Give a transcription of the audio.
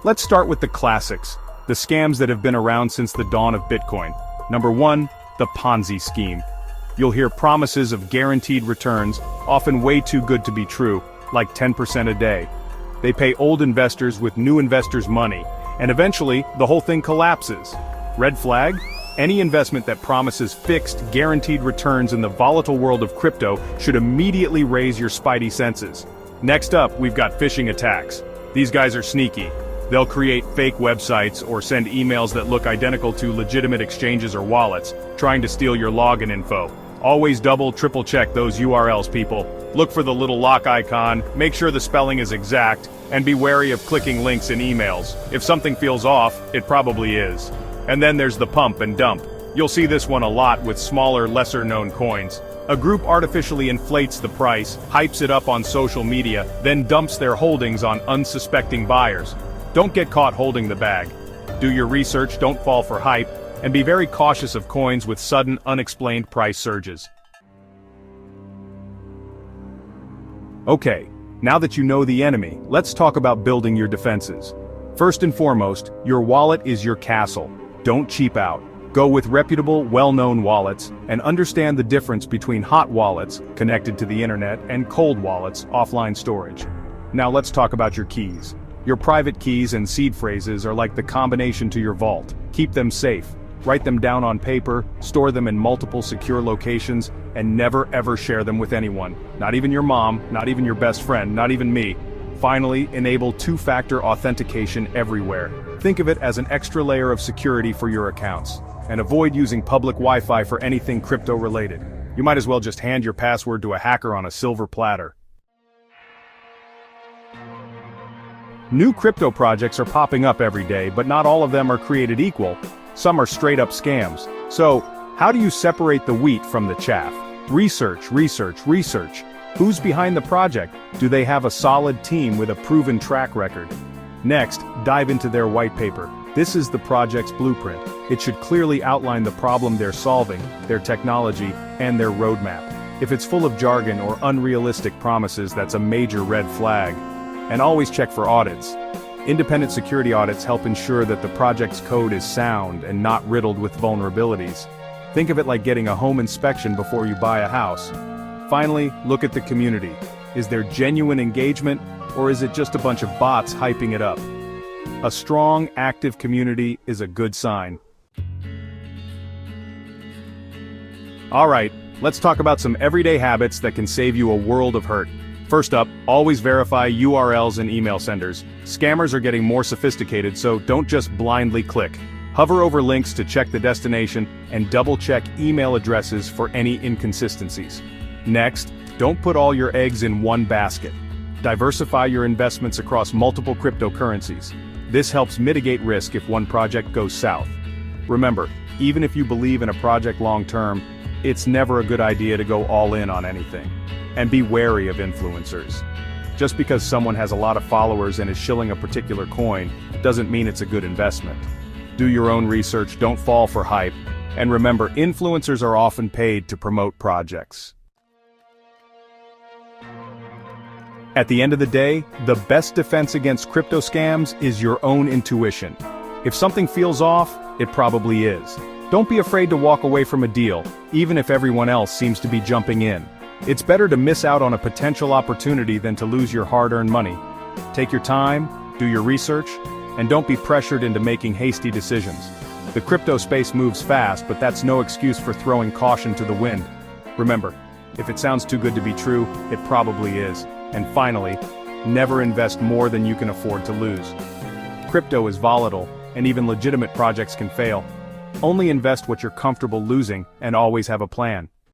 Let's start with the classics, the scams that have been around since the dawn of Bitcoin. Number 1, the Ponzi scheme. You'll hear promises of guaranteed returns, often way too good to be true, like 10% a day. They pay old investors with new investors' money, and eventually, the whole thing collapses. Red flag? Any investment that promises fixed, guaranteed returns in the volatile world of crypto should immediately raise your spidey senses. Next up, we've got phishing attacks. These guys are sneaky. They'll create fake websites or send emails that look identical to legitimate exchanges or wallets, trying to steal your login info. Always double, triple check those URLs, people. Look for the little lock icon, make sure the spelling is exact, and be wary of clicking links in emails. If something feels off, it probably is. And then there's the pump and dump. You'll see this one a lot with smaller, lesser-known coins. A group artificially inflates the price, hypes it up on social media, then dumps their holdings on unsuspecting buyers. Don't get caught holding the bag. Do your research, don't fall for hype, and be very cautious of coins with sudden, unexplained price surges. Okay, now that you know the enemy, let's talk about building your defenses. First and foremost, your wallet is your castle. Don't cheap out. Go with reputable, well-known wallets, and understand the difference between hot wallets, connected to the internet, and cold wallets, offline storage. Now let's talk about your keys. Your private keys and seed phrases are like the combination to your vault. Keep them safe. Write them down on paper, store them in multiple secure locations, and never ever share them with anyone. Not even your mom, not even your best friend, not even me. Finally, enable two-factor authentication everywhere. Think of it as an extra layer of security for your accounts. And avoid using public Wi-Fi for anything crypto-related. You might as well just hand your password to a hacker on a silver platter. New crypto projects are popping up every day, but not all of them are created equal. Some are straight-up scams. So, how do you separate the wheat from the chaff? Research, research, research. Who's behind the project? Do they have a solid team with a proven track record? Next, dive into their white paper. This is the project's blueprint. It should clearly outline the problem they're solving, their technology, and their roadmap. If it's full of jargon or unrealistic promises, that's a major red flag. And always check for audits. Independent security audits help ensure that the project's code is sound and not riddled with vulnerabilities. Think of it like getting a home inspection before you buy a house. Finally, look at the community. Is there genuine engagement, or is it just a bunch of bots hyping it up? A strong, active community is a good sign. Alright, let's talk about some everyday habits that can save you a world of hurt. First up, always verify URLs and email senders. Scammers are getting more sophisticated, so don't just blindly click. Hover over links to check the destination, and double-check email addresses for any inconsistencies. Next, don't put all your eggs in one basket. Diversify your investments across multiple cryptocurrencies. This helps mitigate risk if one project goes south. Remember, even if you believe in a project long-term, it's never a good idea to go all in on anything. And be wary of influencers. Just because someone has a lot of followers and is shilling a particular coin, doesn't mean it's a good investment. Do your own research, don't fall for hype, and remember, influencers are often paid to promote projects. At the end of the day, the best defense against crypto scams is your own intuition. If something feels off, it probably is. Don't be afraid to walk away from a deal, even if everyone else seems to be jumping in. It's better to miss out on a potential opportunity than to lose your hard-earned money. Take your time, do your research, and don't be pressured into making hasty decisions. The crypto space moves fast, but that's no excuse for throwing caution to the wind. Remember, if it sounds too good to be true, it probably is. And finally, never invest more than you can afford to lose. Crypto is volatile, and even legitimate projects can fail. Only invest what you're comfortable losing, and always have a plan.